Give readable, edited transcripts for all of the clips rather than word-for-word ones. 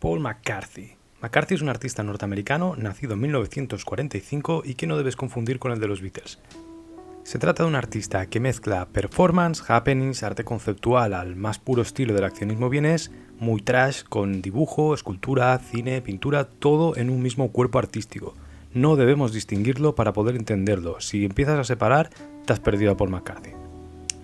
Paul McCarthy. McCarthy es un artista norteamericano nacido en 1945 y que no debes confundir con el de los Beatles. Se trata de un artista que mezcla performance, happenings, arte conceptual al más puro estilo del accionismo vienés, muy trash, con dibujo, escultura, cine, pintura, todo en un mismo cuerpo artístico. No debemos distinguirlo para poder entenderlo. Si empiezas a separar, te has perdido a Paul McCarthy.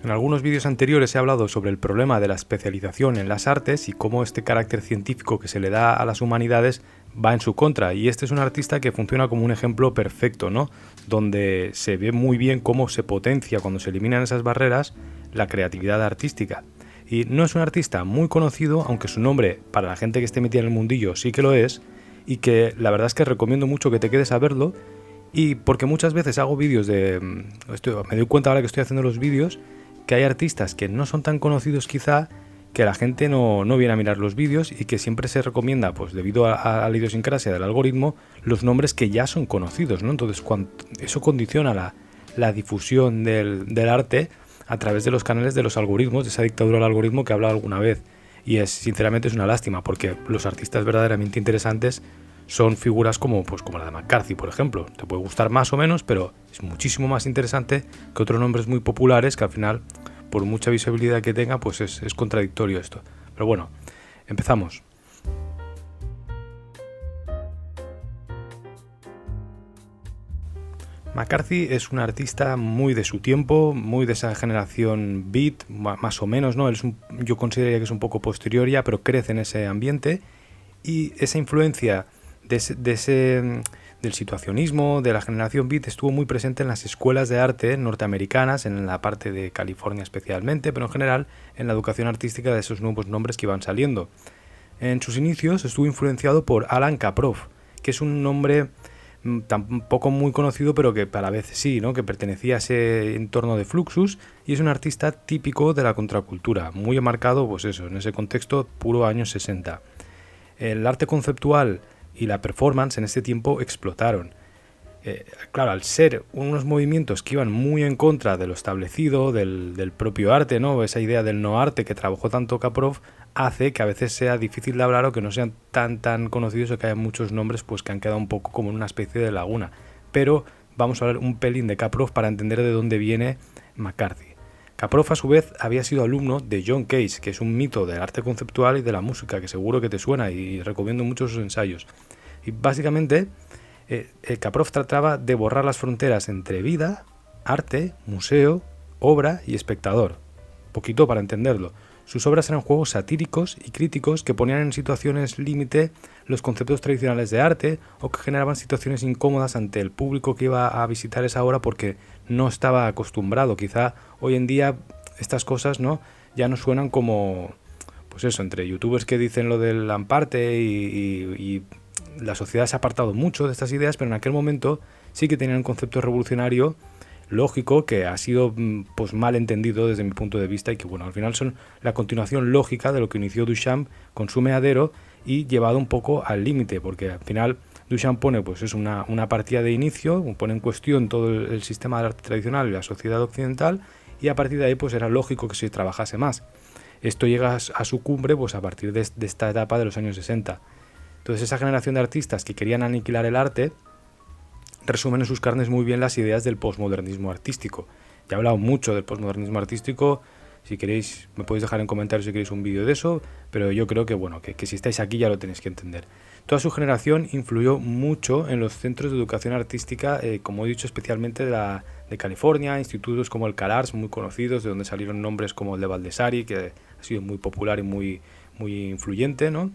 En algunos vídeos anteriores he hablado sobre el problema de la especialización en las artes y cómo este carácter científico que se le da a las humanidades va en su contra, y este es un artista que funciona como un ejemplo perfecto, ¿no? Donde se ve muy bien cómo se potencia cuando se eliminan esas barreras la creatividad artística. Y no es un artista muy conocido, aunque su nombre para la gente que esté metida en el mundillo sí que lo es, y que la verdad es que recomiendo mucho que te quedes a verlo, y porque muchas veces hago vídeos me doy cuenta ahora que estoy haciendo los vídeos que hay artistas que no son tan conocidos quizá, que la gente no viene a mirar los vídeos y que siempre se recomienda, pues debido a la idiosincrasia del algoritmo, los nombres que ya son conocidos, ¿no? Entonces eso condiciona la difusión del arte a través de los canales de los algoritmos, de esa dictadura del algoritmo que he hablado alguna vez. Y sinceramente es una lástima, porque los artistas verdaderamente interesantes son figuras como la de McCarthy, por ejemplo. Te puede gustar más o menos, pero es muchísimo más interesante que otros nombres muy populares que al final, por mucha visibilidad que tenga, pues es contradictorio esto. Pero bueno, empezamos. McCarthy es un artista muy de su tiempo, muy de esa generación beat, más o menos, ¿no? Yo consideraría que es un poco posterior ya, pero crece en ese ambiente, y esa influencia del situacionismo, de la generación beat, estuvo muy presente en las escuelas de arte norteamericanas, en la parte de California especialmente, pero en general en la educación artística de esos nuevos nombres que iban saliendo. En sus inicios estuvo influenciado por Alan Kaproff, que es un nombre tampoco muy conocido, pero que a la vez sí, ¿no? Que pertenecía a ese entorno de Fluxus, y es un artista típico de la contracultura, muy marcado, pues eso, en ese contexto puro años 60. El arte conceptual y la performance en este tiempo explotaron. Claro, al ser unos movimientos que iban muy en contra de lo establecido, del propio arte, ¿no? Esa idea del no arte que trabajó tanto Kaproff hace que a veces sea difícil de hablar o que no sean tan conocidos, o que haya muchos nombres pues que han quedado un poco como en una especie de laguna. Pero vamos a hablar un pelín de Kaproff para entender de dónde viene McCarthy. Kaproff a su vez había sido alumno de John Cage, que es un mito del arte conceptual y de la música, que seguro que te suena, y recomiendo mucho sus ensayos. Y básicamente Kaproff trataba de borrar las fronteras entre vida, arte, museo, obra y espectador. Poquito para entenderlo. Sus obras eran juegos satíricos y críticos que ponían en situaciones límite los conceptos tradicionales de arte, o que generaban situaciones incómodas ante el público que iba a visitar esa obra porque no estaba acostumbrado. Quizá hoy en día estas cosas, ¿no?, ya no suenan como, pues eso, entre youtubers que dicen lo del amparte y la sociedad se ha apartado mucho de estas ideas, pero en aquel momento sí que tenían un concepto revolucionario lógico que ha sido pues mal entendido desde mi punto de vista, y que bueno, al final son la continuación lógica de lo que inició Duchamp con su Meadero y llevado un poco al límite, porque al final Duchamp pone pues es una partida de inicio, pone en cuestión todo el sistema del arte tradicional y la sociedad occidental, y a partir de ahí pues era lógico que se trabajase más. Esto llega a su cumbre pues a partir de esta etapa de los años 60. Entonces esa generación de artistas que querían aniquilar el arte resumen en sus carnes muy bien las ideas del posmodernismo artístico. Ya he hablado mucho del posmodernismo artístico. Si queréis, me podéis dejar en comentarios si queréis un vídeo de eso, pero yo creo que bueno, que si estáis aquí ya lo tenéis que entender. Toda su generación influyó mucho en los centros de educación artística, como he dicho, especialmente de California, institutos como el CalArts, muy conocidos, de donde salieron nombres como el de Baldessari, que ha sido muy popular y muy influyente, ¿no?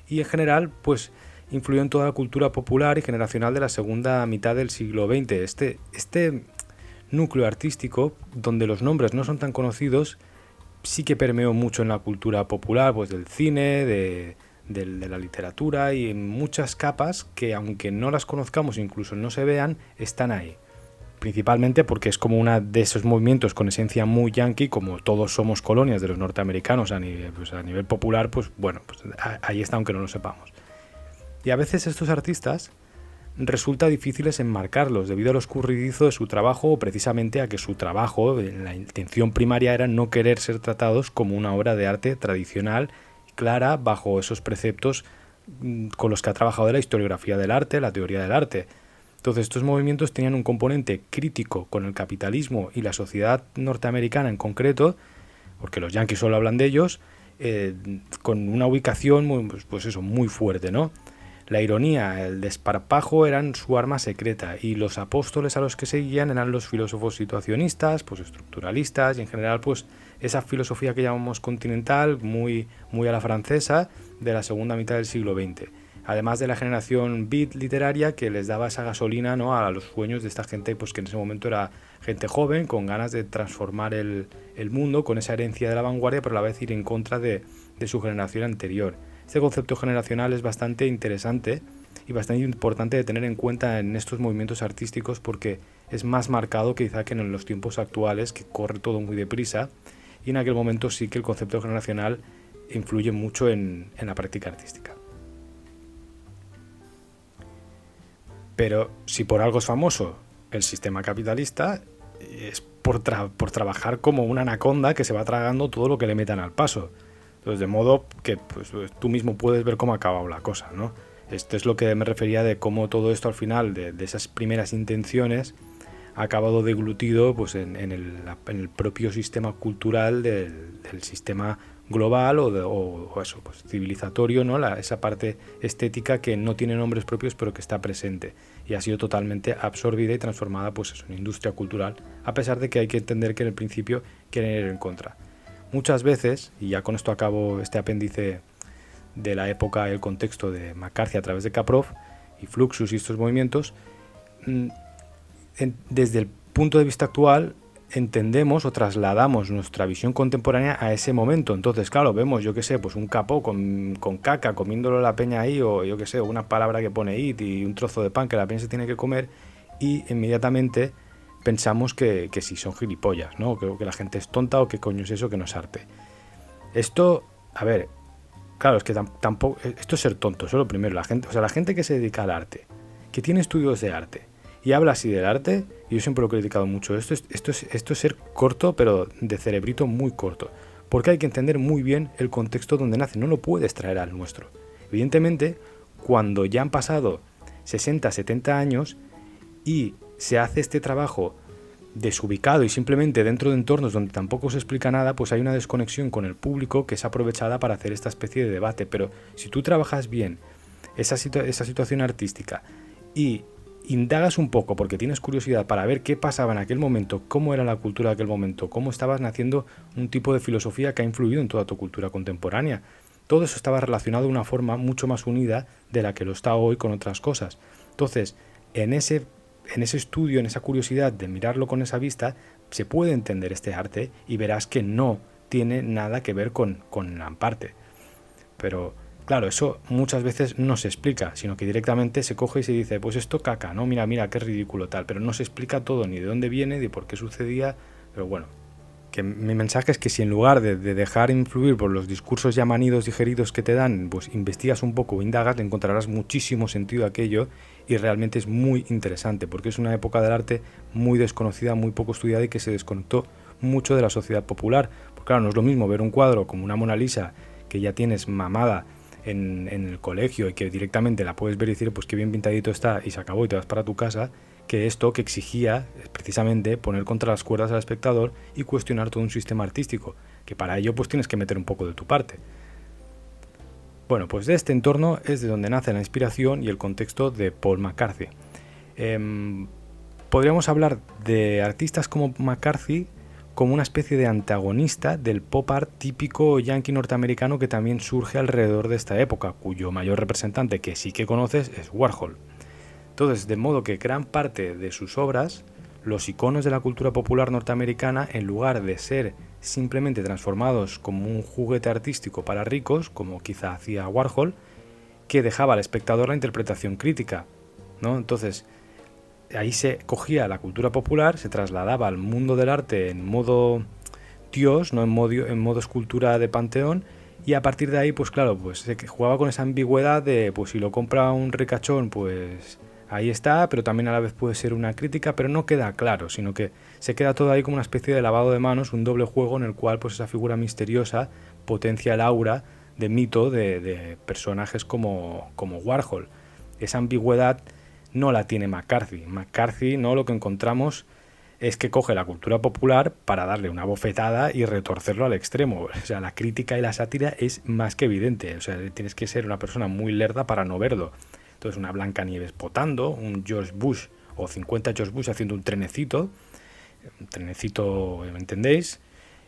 Y en general, pues influyó en toda la cultura popular y generacional de la segunda mitad del siglo XX. Este núcleo artístico, donde los nombres no son tan conocidos, sí que permeó mucho en la cultura popular, pues del cine, de la literatura, y en muchas capas que, aunque no las conozcamos, incluso no se vean, están ahí. Principalmente porque es como uno de esos movimientos con esencia muy yankee, como todos somos colonias de los norteamericanos a nivel popular, pues bueno, pues ahí está, aunque no lo sepamos. Y a veces estos artistas resulta difíciles enmarcarlos debido a lo escurridizo de su trabajo, o precisamente a que su trabajo, la intención primaria era no querer ser tratados como una obra de arte tradicional, clara, bajo esos preceptos con los que ha trabajado de la historiografía del arte, la teoría del arte. Entonces estos movimientos tenían un componente crítico con el capitalismo y la sociedad norteamericana en concreto, porque los yanquis solo hablan de ellos, con una ubicación muy, pues eso, muy fuerte, ¿no? La ironía, el desparpajo eran su arma secreta y los apóstoles a los que seguían eran los filósofos situacionistas, pues estructuralistas y en general pues esa filosofía que llamamos continental, muy, muy a la francesa, de la segunda mitad del siglo XX. Además de la generación beat literaria que les daba esa gasolina, ¿no?, a los sueños de esta gente, pues que en ese momento era gente joven, con ganas de transformar el mundo, con esa herencia de la vanguardia, pero a la vez ir en contra de su generación anterior. Este concepto generacional es bastante interesante y bastante importante de tener en cuenta en estos movimientos artísticos porque es más marcado quizá que en los tiempos actuales, que corre todo muy deprisa, y en aquel momento sí que el concepto generacional influye mucho en la práctica artística. Pero si por algo es famoso el sistema capitalista, es por trabajar como una anaconda que se va tragando todo lo que le metan al paso. Entonces, de modo que pues, tú mismo puedes ver cómo ha acabado la cosa, ¿no? Esto es lo que me refería de cómo todo esto al final, de esas primeras intenciones, ha acabado deglutido pues, en el propio sistema cultural del sistema global o eso, pues, civilizatorio, ¿no? Esa parte estética que no tiene nombres propios pero que está presente y ha sido totalmente absorbida y transformada pues, eso, en industria cultural, a pesar de que hay que entender que en el principio quieren ir en contra. Muchas veces, y ya con esto acabo este apéndice de la época y el contexto de McCarthy a través de Kaprow y Fluxus y estos movimientos, desde el punto de vista actual entendemos o trasladamos nuestra visión contemporánea a ese momento. Entonces, claro, vemos, yo qué sé, pues un capó con caca comiéndolo la peña ahí, o yo qué sé, una palabra que pone it y un trozo de pan que la peña se tiene que comer, y inmediatamente pensamos que sí son gilipollas, ¿no? Que la gente es tonta o qué coño es eso, que no es arte. Esto, a ver, claro, es que tampoco, esto es ser tonto, eso es lo primero. La gente que se dedica al arte, que tiene estudios de arte y habla así del arte, y yo siempre lo he criticado mucho, esto es ser corto, pero de cerebrito muy corto, porque hay que entender muy bien el contexto donde nace, no lo puedes traer al nuestro. Evidentemente, cuando ya han pasado 60, 70 años y se hace este trabajo desubicado y simplemente dentro de entornos donde tampoco se explica nada, pues hay una desconexión con el público que es aprovechada para hacer esta especie de debate. Pero si tú trabajas bien esa situación artística y indagas un poco porque tienes curiosidad para ver qué pasaba en aquel momento, cómo era la cultura de aquel momento, cómo estabas naciendo un tipo de filosofía que ha influido en toda tu cultura contemporánea, todo eso estaba relacionado de una forma mucho más unida de la que lo está hoy con otras cosas. Entonces, en ese estudio, en esa curiosidad de mirarlo con esa vista, se puede entender este arte y verás que no tiene nada que ver con la parte. Pero, claro, eso muchas veces no se explica, sino que directamente se coge y se dice, pues esto caca, ¿no? Mira, qué ridículo tal, pero no se explica todo, ni de dónde viene, ni por qué sucedía, pero bueno. Que mi mensaje es que si en lugar de dejar influir por los discursos ya manidos, digeridos que te dan, pues investigas un poco o indagas, le encontrarás muchísimo sentido a aquello y realmente es muy interesante porque es una época del arte muy desconocida, muy poco estudiada y que se desconectó mucho de la sociedad popular. Porque claro, no es lo mismo ver un cuadro como una Mona Lisa que ya tienes mamada en el colegio y que directamente la puedes ver y decir pues qué bien pintadito está y se acabó y te vas para tu casa, que esto que exigía precisamente poner contra las cuerdas al espectador y cuestionar todo un sistema artístico, que para ello pues tienes que meter un poco de tu parte. Bueno, pues de este entorno es de donde nace la inspiración y el contexto de Paul McCarthy. Podríamos hablar de artistas como McCarthy como una especie de antagonista del pop art típico yankee norteamericano que también surge alrededor de esta época, cuyo mayor representante que sí que conoces es Warhol. Entonces, de modo que gran parte de sus obras, los iconos de la cultura popular norteamericana, en lugar de ser simplemente transformados como un juguete artístico para ricos, como quizá hacía Warhol, que dejaba al espectador la interpretación crítica, ¿no? Entonces, ahí se cogía la cultura popular, se trasladaba al mundo del arte en modo Dios, no en modo escultura de panteón, y a partir de ahí, pues claro, pues se jugaba con esa ambigüedad de, pues si lo compra un ricachón, pues ahí está, pero también a la vez puede ser una crítica, pero no queda claro, sino que se queda todo ahí como una especie de lavado de manos, un doble juego en el cual pues esa figura misteriosa potencia el aura de mito de personajes como Warhol. Esa ambigüedad no la tiene McCarthy. McCarthy, ¿no? Lo que encontramos es que coge la cultura popular para darle una bofetada y retorcerlo al extremo. O sea, la crítica y la sátira es más que evidente. O sea, tienes que ser una persona muy lerda para no verlo. Entonces, una Blancanieves potando, un George Bush o 50 George Bush haciendo un trenecito, ¿me entendéis?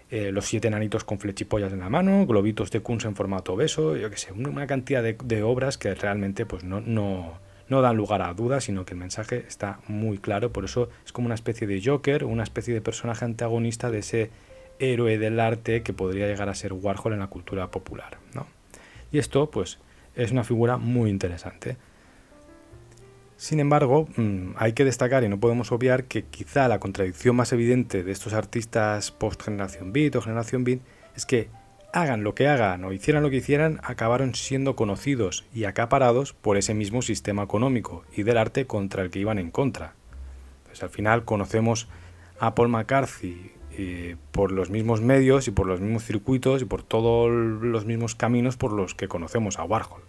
Los 7 enanitos con flechipollas en la mano, globitos de Kunz en formato beso, yo qué sé, una cantidad de obras que realmente pues no dan lugar a dudas, sino que el mensaje está muy claro. Por eso es como una especie de Joker, una especie de personaje antagonista de ese héroe del arte que podría llegar a ser Warhol en la cultura popular, ¿no? Y esto pues es una figura muy interesante. Sin embargo, hay que destacar y no podemos obviar que quizá la contradicción más evidente de estos artistas post-generación beat o generación beat es que hagan lo que hagan o hicieran lo que hicieran, acabaron siendo conocidos y acaparados por ese mismo sistema económico y del arte contra el que iban en contra. Pues al final conocemos a Paul McCarthy por los mismos medios y por los mismos circuitos y por todos los mismos caminos por los que conocemos a Warhol.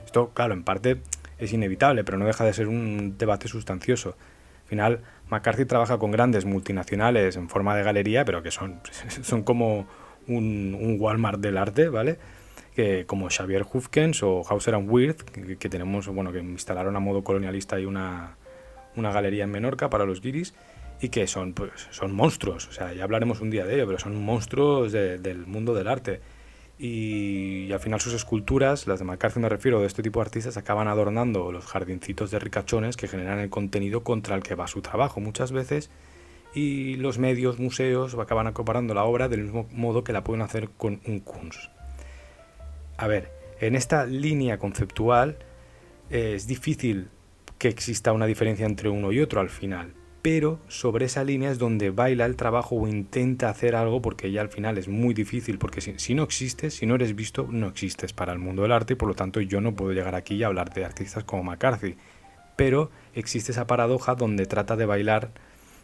Esto, claro, en parte es inevitable, pero no deja de ser un debate sustancioso. Al final, McCarthy trabaja con grandes multinacionales en forma de galería, pero que son como un Walmart del arte, ¿vale? Que, como Xavier Hufkens o Hauser & Wirth, que tenemos, bueno, que instalaron a modo colonialista y una galería en Menorca para los guiris, y que son monstruos. O sea, ya hablaremos un día de ello, pero son monstruos del mundo del arte. Y al final sus esculturas, las de McCarthy me refiero, de este tipo de artistas, acaban adornando los jardincitos de ricachones que generan el contenido contra el que va su trabajo muchas veces, y los medios, museos, acaban acaparando la obra del mismo modo que la pueden hacer con un Kunz. A ver, en esta línea conceptual es difícil que exista una diferencia entre uno y otro al final, pero sobre esa línea es donde baila el trabajo o intenta hacer algo, porque ya al final es muy difícil, porque si no existes, si no eres visto, no existes para el mundo del arte, y por lo tanto yo no puedo llegar aquí y hablar de artistas como McCarthy. Pero existe esa paradoja donde trata de bailar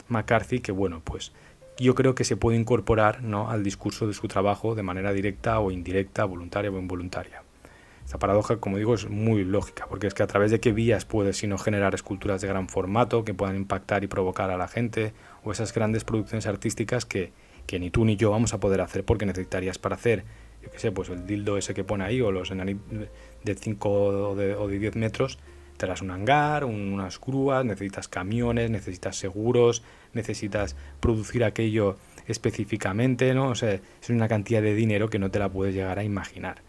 McCarthy, que bueno, pues yo creo que se puede incorporar, ¿no?, al discurso de su trabajo de manera directa o indirecta, voluntaria o involuntaria. Esta paradoja, como digo, es muy lógica, porque es que a través de qué vías puedes sino generar esculturas de gran formato que puedan impactar y provocar a la gente, o esas grandes producciones artísticas que ni tú ni yo vamos a poder hacer, porque necesitarías para hacer, yo qué sé, pues el dildo ese que pone ahí, o los enanitos de 5 o de 10 metros, te das un hangar, unas grúas, necesitas camiones, necesitas seguros, necesitas producir aquello específicamente, ¿no? O sea, es una cantidad de dinero que no te la puedes llegar a imaginar.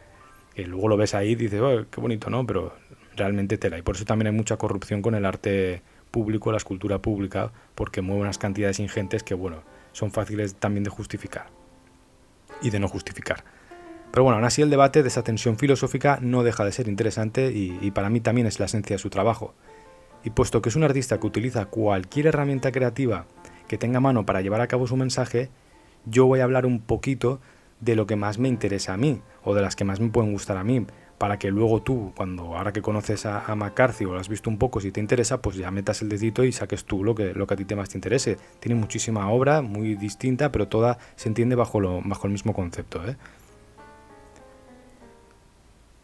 Que luego lo ves ahí y dices, oh, qué bonito, ¿no? Pero realmente tela. Y por eso también hay mucha corrupción con el arte público, la escultura pública, porque mueve unas cantidades ingentes que, bueno, son fáciles también de justificar y de no justificar. Pero bueno, aún así el debate de esa tensión filosófica no deja de ser interesante y para mí también es la esencia de su trabajo. Y puesto que es un artista que utiliza cualquier herramienta creativa que tenga a mano para llevar a cabo su mensaje, yo voy a hablar un poquito de lo que más me interesa a mí, o de las que más me pueden gustar a mí, para que luego tú, ahora que conoces a McCarthy o lo has visto un poco, si te interesa, pues ya metas el dedito y saques tú lo que a ti más te interese. Tiene muchísima obra, muy distinta, pero toda se entiende bajo el mismo concepto, ¿eh?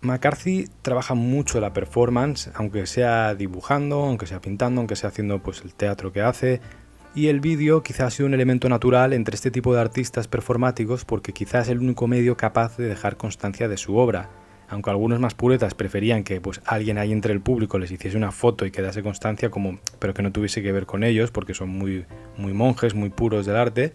McCarthy trabaja mucho la performance, aunque sea dibujando, aunque sea pintando, aunque sea haciendo pues el teatro que hace. Y el vídeo quizás ha sido un elemento natural entre este tipo de artistas performáticos, porque quizás es el único medio capaz de dejar constancia de su obra. Aunque algunos más puretas preferían que pues alguien ahí entre el público les hiciese una foto y quedase constancia, pero que no tuviese que ver con ellos, porque son muy monjes, muy puros del arte.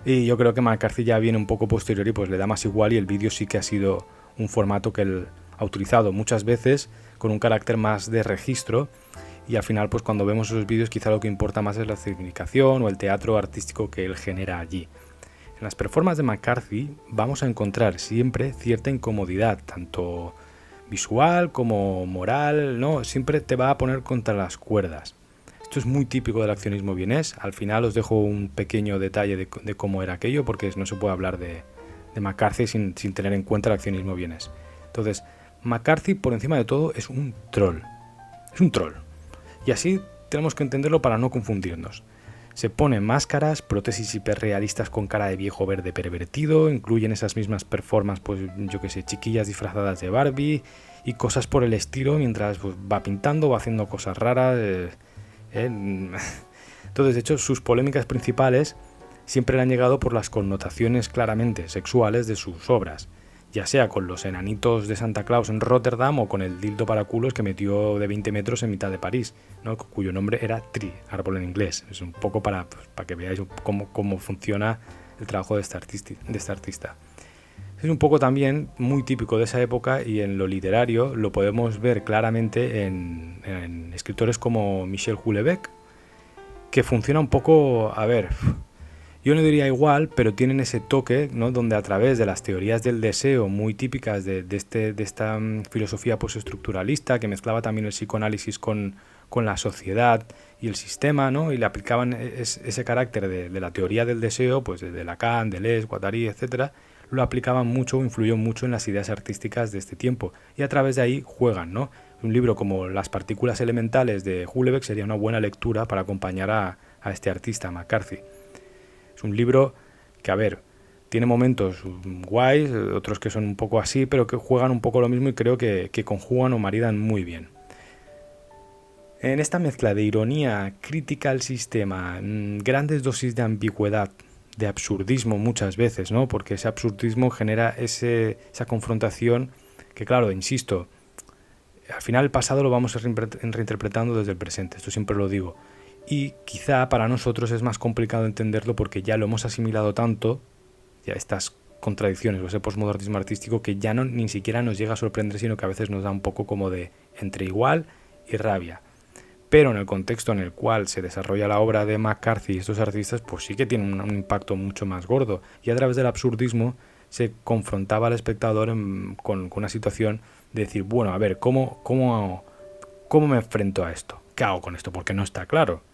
Y yo creo que McCarthy ya viene un poco posterior y pues le da más igual, y el vídeo sí que ha sido un formato que él ha utilizado muchas veces con un carácter más de registro, y al final pues cuando vemos esos vídeos quizá lo que importa más es la significación o el teatro artístico que él genera allí. En las performances de McCarthy vamos a encontrar siempre cierta incomodidad, tanto visual como moral, ¿no? Siempre te va a poner contra las cuerdas. Esto es muy típico del accionismo vienés. Al final os dejo un pequeño detalle de cómo era aquello, porque no se puede hablar de McCarthy sin tener en cuenta el accionismo vienés. Entonces, McCarthy, por encima de todo, es un troll. Es un troll. Y así tenemos que entenderlo para no confundirnos. Se ponen máscaras, prótesis hiperrealistas con cara de viejo verde pervertido, incluyen esas mismas performances, pues yo que sé, chiquillas disfrazadas de Barbie y cosas por el estilo, mientras pues, va pintando, va haciendo cosas raras. Entonces, de hecho, sus polémicas principales siempre le han llegado por las connotaciones claramente sexuales de sus obras, ya sea con los enanitos de Santa Claus en Rotterdam o con el dildo para culos que metió de 20 metros en mitad de París, ¿no? Cuyo nombre era Tree, árbol en inglés. Es un poco para que veáis cómo funciona el trabajo de este artista. Es un poco también muy típico de esa época, y en lo literario lo podemos ver claramente en escritores como Michel Houellebecq, que funciona un poco, a ver, yo no diría igual, pero tienen ese toque, ¿no? Donde a través de las teorías del deseo muy típicas de esta filosofía postestructuralista, que mezclaba también el psicoanálisis con la sociedad y el sistema, ¿no? Y le aplicaban ese carácter de la teoría del deseo, pues desde Lacan, Deleuze, Guattari, etcétera, lo aplicaban mucho, influyó mucho en las ideas artísticas de este tiempo, y a través de ahí juegan, ¿no? Un libro como Las partículas elementales de Houellebecq sería una buena lectura para acompañar a este artista, McCarthy. Es un libro que, a ver, tiene momentos guays, otros que son un poco así, pero que juegan un poco lo mismo y creo que conjugan o maridan muy bien. En esta mezcla de ironía, crítica al sistema, grandes dosis de ambigüedad, de absurdismo muchas veces, ¿no? Porque ese absurdismo genera esa confrontación que, claro, insisto, al final el pasado lo vamos reinterpretando desde el presente, esto siempre lo digo. Y quizá para nosotros es más complicado entenderlo porque ya lo hemos asimilado tanto, ya estas contradicciones o ese postmodernismo artístico, que ya ni siquiera nos llega a sorprender, sino que a veces nos da un poco como de entre igual y rabia. Pero en el contexto en el cual se desarrolla la obra de McCarthy y estos artistas, pues sí que tienen un impacto mucho más gordo. Y a través del absurdismo se confrontaba al espectador con una situación de decir, bueno, a ver, ¿cómo me enfrento a esto? ¿Qué hago con esto? Porque no está claro.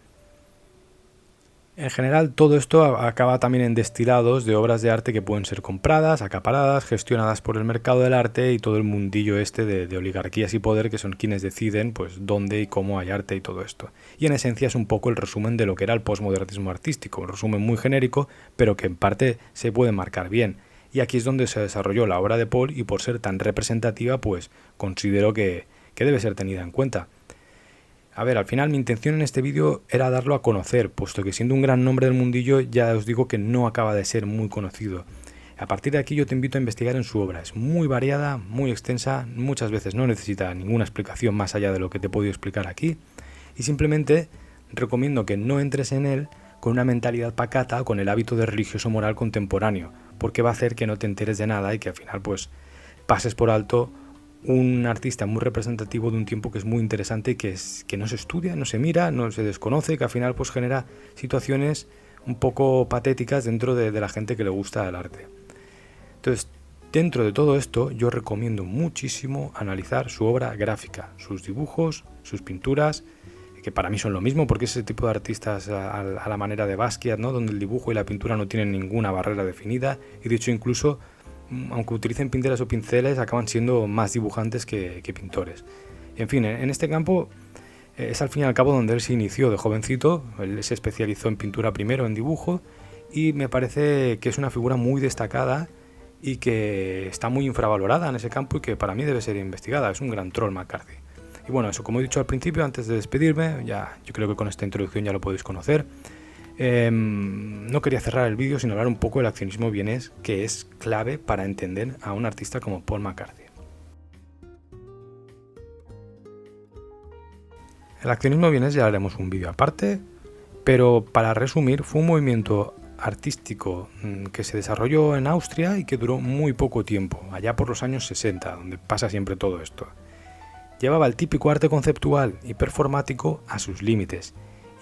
En general, todo esto acaba también en destilados de obras de arte que pueden ser compradas, acaparadas, gestionadas por el mercado del arte y todo el mundillo este de oligarquías y poder, que son quienes deciden pues dónde y cómo hay arte y todo esto. Y en esencia es un poco el resumen de lo que era el postmodernismo artístico, un resumen muy genérico, pero que en parte se puede marcar bien. Y aquí es donde se desarrolló la obra de Paul, y por ser tan representativa, pues considero que debe ser tenida en cuenta. A ver, al final mi intención en este vídeo era darlo a conocer, puesto que siendo un gran nombre del mundillo ya os digo que no acaba de ser muy conocido. A partir de aquí yo te invito a investigar en su obra, es muy variada, muy extensa, muchas veces no necesita ninguna explicación más allá de lo que te he podido explicar aquí, y simplemente recomiendo que no entres en él con una mentalidad pacata o con el hábito de religioso moral contemporáneo, porque va a hacer que no te enteres de nada y que al final pues pases por alto un artista muy representativo de un tiempo que es muy interesante y que no se estudia, no se mira, no se desconoce, que al final pues genera situaciones un poco patéticas dentro de la gente que le gusta el arte. Entonces, dentro de todo esto, yo recomiendo muchísimo analizar su obra gráfica, sus dibujos, sus pinturas, que para mí son lo mismo, porque es ese tipo de artistas a la manera de Basquiat, ¿no? Donde el dibujo y la pintura no tienen ninguna barrera definida, y de hecho incluso aunque utilicen pinturas o pinceles, acaban siendo más dibujantes que pintores. En fin, en este campo es al fin y al cabo donde él se inició de jovencito. Él se especializó en pintura primero, en dibujo, y me parece que es una figura muy destacada y que está muy infravalorada en ese campo y que para mí debe ser investigada. Es un gran troll McCarthy. Y bueno, eso, como he dicho al principio, antes de despedirme, yo creo que con esta introducción ya lo podéis conocer. No quería cerrar el vídeo sin hablar un poco del accionismo vienés, que es clave para entender a un artista como Paul McCarthy. El accionismo vienés ya haremos un vídeo aparte, pero para resumir, fue un movimiento artístico que se desarrolló en Austria y que duró muy poco tiempo, allá por los años 60, donde pasa siempre todo esto. Llevaba el típico arte conceptual y performático a sus límites,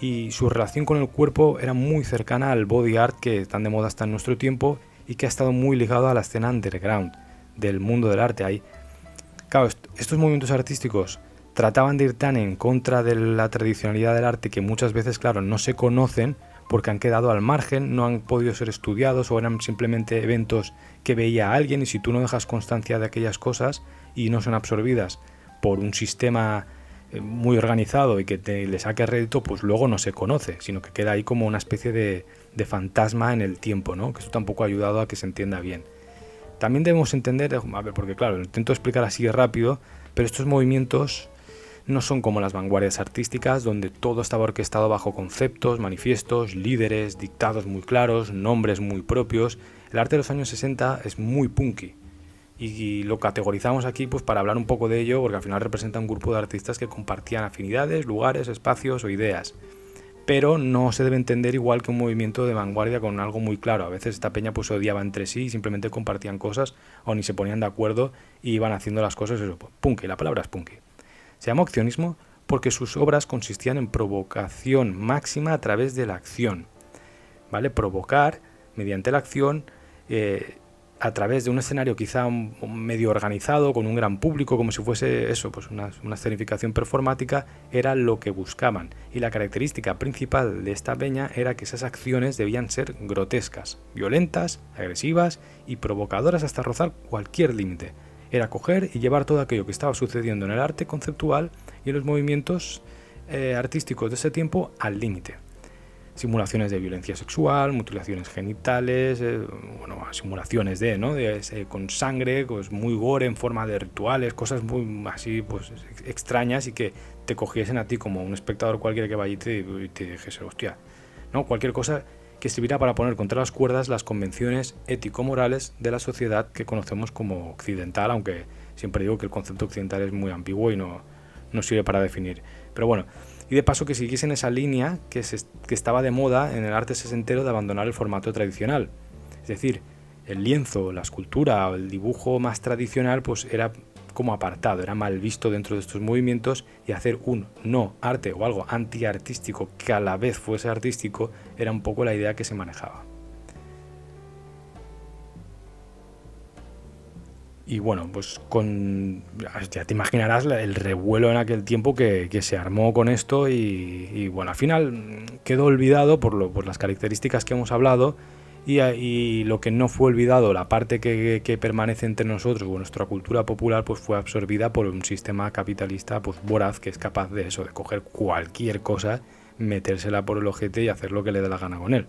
y su relación con el cuerpo era muy cercana al body art que tan de moda está en nuestro tiempo y que ha estado muy ligado a la escena underground del mundo del arte. Claro, estos movimientos artísticos trataban de ir tan en contra de la tradicionalidad del arte que muchas veces, claro, no se conocen porque han quedado al margen, no han podido ser estudiados o eran simplemente eventos que veía alguien, y si tú no dejas constancia de aquellas cosas y no son absorbidas por un sistema muy organizado y que le saque rédito, pues luego no se conoce, sino que queda ahí como una especie de fantasma en el tiempo, ¿no? Que eso tampoco ha ayudado a que se entienda bien. También debemos entender, a ver, porque claro, lo intento explicar así rápido, pero estos movimientos no son como las vanguardias artísticas, donde todo estaba orquestado bajo conceptos, manifiestos, líderes, dictados muy claros, nombres muy propios. El arte de los años 60 es muy punky, y lo categorizamos aquí pues para hablar un poco de ello, porque al final representa un grupo de artistas que compartían afinidades, lugares, espacios o ideas. Pero no se debe entender igual que un movimiento de vanguardia con algo muy claro. A veces esta peña pues odiaba entre sí y simplemente compartían cosas o ni se ponían de acuerdo y iban haciendo las cosas, eso, punky, la palabra es punky. Se llama accionismo porque sus obras consistían en provocación máxima a través de la acción, ¿vale? Provocar mediante la acción, a través de un escenario quizá medio organizado, con un gran público, como si fuese eso, pues una escenificación performática, era lo que buscaban. Y la característica principal de esta peña era que esas acciones debían ser grotescas, violentas, agresivas y provocadoras hasta rozar cualquier límite. Era coger y llevar todo aquello que estaba sucediendo en el arte conceptual y en los movimientos artísticos de ese tiempo al límite. Simulaciones de violencia sexual, mutilaciones genitales, simulaciones con sangre, pues muy gore en forma de rituales, cosas muy así pues extrañas y que te cogiesen a ti como un espectador cualquiera que vaya y te dijese, hostia, ¿no? Cualquier cosa que sirviera para poner contra las cuerdas las convenciones ético-morales de la sociedad que conocemos como occidental, aunque siempre digo que el concepto occidental es muy ambiguo y no sirve para definir. Pero bueno, y de paso que siguiesen esa línea que estaba de moda en el arte sesentero de abandonar el formato tradicional. Es decir, el lienzo, la escultura o el dibujo más tradicional pues era como apartado, era mal visto dentro de estos movimientos, y hacer un no arte o algo antiartístico que a la vez fuese artístico era un poco la idea que se manejaba. Y bueno, pues ya te imaginarás el revuelo en aquel tiempo que se armó con esto y bueno, al final quedó olvidado por las características que hemos hablado y lo que no fue olvidado, la parte que permanece entre nosotros o nuestra cultura popular, pues fue absorbida por un sistema capitalista pues voraz que es capaz de eso, de coger cualquier cosa, metérsela por el ojete y hacer lo que le dé la gana con él.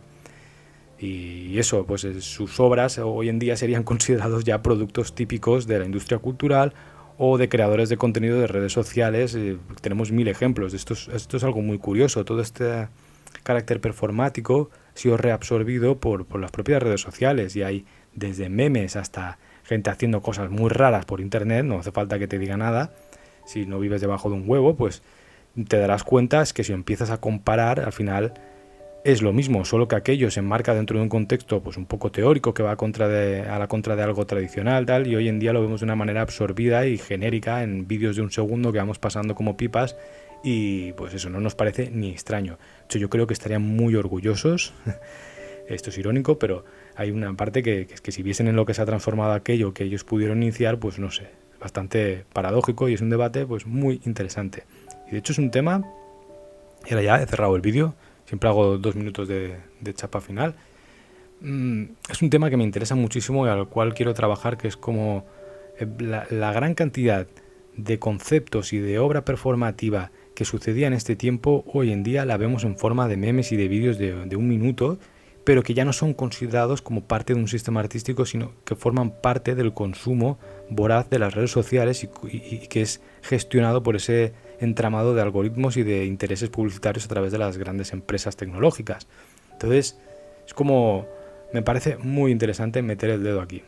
Y eso, pues sus obras hoy en día serían considerados ya productos típicos de la industria cultural o de creadores de contenido de redes sociales. Tenemos 1000 ejemplos. Esto es algo muy curioso. Todo este carácter performático ha sido reabsorbido por las propias redes sociales y hay desde memes hasta gente haciendo cosas muy raras por internet. No hace falta que te diga nada. Si no vives debajo de un huevo, pues te darás cuenta es que si empiezas a comparar, al final es lo mismo, solo que aquello se enmarca dentro de un contexto pues un poco teórico que va a la contra de algo tradicional, tal, y hoy en día lo vemos de una manera absorbida y genérica en vídeos de un segundo que vamos pasando como pipas y pues eso no nos parece ni extraño. De hecho, yo creo que estarían muy orgullosos, esto es irónico, pero hay una parte que si viesen en lo que se ha transformado aquello que ellos pudieron iniciar, pues no sé, es bastante paradójico y es un debate pues muy interesante. Y de hecho es un tema, y ahora ya he cerrado el vídeo, siempre hago 2 minutos de chapa final. Es un tema que me interesa muchísimo y al cual quiero trabajar, que es como la gran cantidad de conceptos y de obra performativa que sucedía en este tiempo, hoy en día la vemos en forma de memes y de vídeos de 1 minuto, pero que ya no son considerados como parte de un sistema artístico, sino que forman parte del consumo voraz de las redes sociales y que es gestionado por ese entramado de algoritmos y de intereses publicitarios a través de las grandes empresas tecnológicas. Entonces, es como, me parece muy interesante meter el dedo aquí.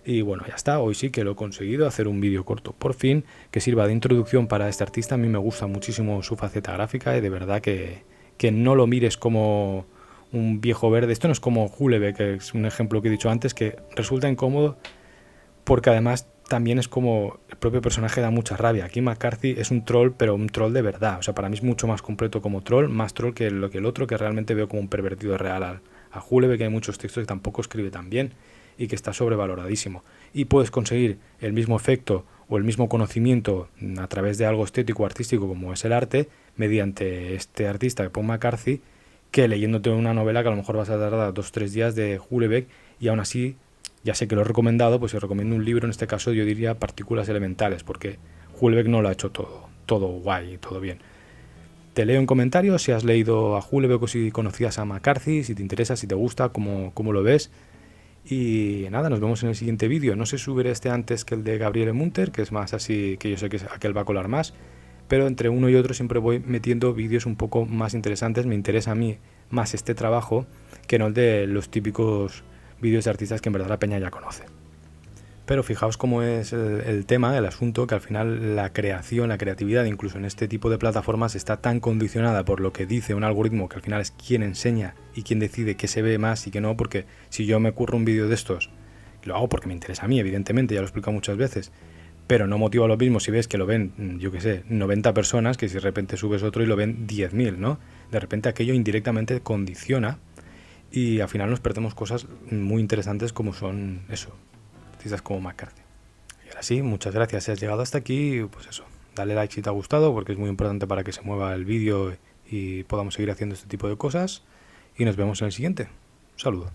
Y bueno, ya está, hoy sí que lo he conseguido, hacer un vídeo corto por fin, que sirva de introducción para este artista. A mí me gusta muchísimo su faceta gráfica y de verdad que no lo mires como un viejo verde. Esto no es como Hulebeck, que es un ejemplo que he dicho antes, que resulta incómodo porque además también es como el propio personaje da mucha rabia. Aquí McCarthy es un troll, pero un troll de verdad. O sea, para mí es mucho más completo como troll, más troll que el otro, que realmente veo como un pervertido real a Hulebeck, que hay muchos textos que tampoco escribe tan bien y que está sobrevaloradísimo. Y puedes conseguir el mismo efecto o el mismo conocimiento a través de algo estético o artístico como es el arte, mediante este artista, Paul McCarthy, que leyéndote una novela que a lo mejor vas a tardar 2-3 días de Hulebeck y aún así, ya sé que lo he recomendado, pues si recomiendo un libro, en este caso yo diría Partículas Elementales, porque Hulebeck no lo ha hecho todo. todo guay, todo bien. Te leo en comentarios si has leído a Houellebecq o si conocías a McCarthy, si te interesa, si te gusta, cómo lo ves. Y nada, nos vemos en el siguiente vídeo. No sé si subiré este antes que el de Gabriele Munter, que es más así, que yo sé que aquel va a colar más, pero entre uno y otro siempre voy metiendo vídeos un poco más interesantes. Me interesa a mí más este trabajo que no el de los típicos vídeos de artistas que en verdad la peña ya conoce. Pero fijaos cómo es el tema, el asunto, que al final la creación, la creatividad, incluso en este tipo de plataformas, está tan condicionada por lo que dice un algoritmo, que al final es quien enseña y quien decide qué se ve más y qué no, porque si yo me curro un vídeo de estos, lo hago porque me interesa a mí, evidentemente, ya lo he explicado muchas veces, pero no motiva lo mismo si ves que lo ven, yo qué sé, 90 personas, que si de repente subes otro y lo ven 10.000, ¿no? De repente aquello indirectamente condiciona y al final nos perdemos cosas muy interesantes como son eso, artistas como McCarthy. Y ahora sí, muchas gracias si has llegado hasta aquí, pues eso, dale like si te ha gustado porque es muy importante para que se mueva el vídeo y podamos seguir haciendo este tipo de cosas y nos vemos en el siguiente. Un saludo.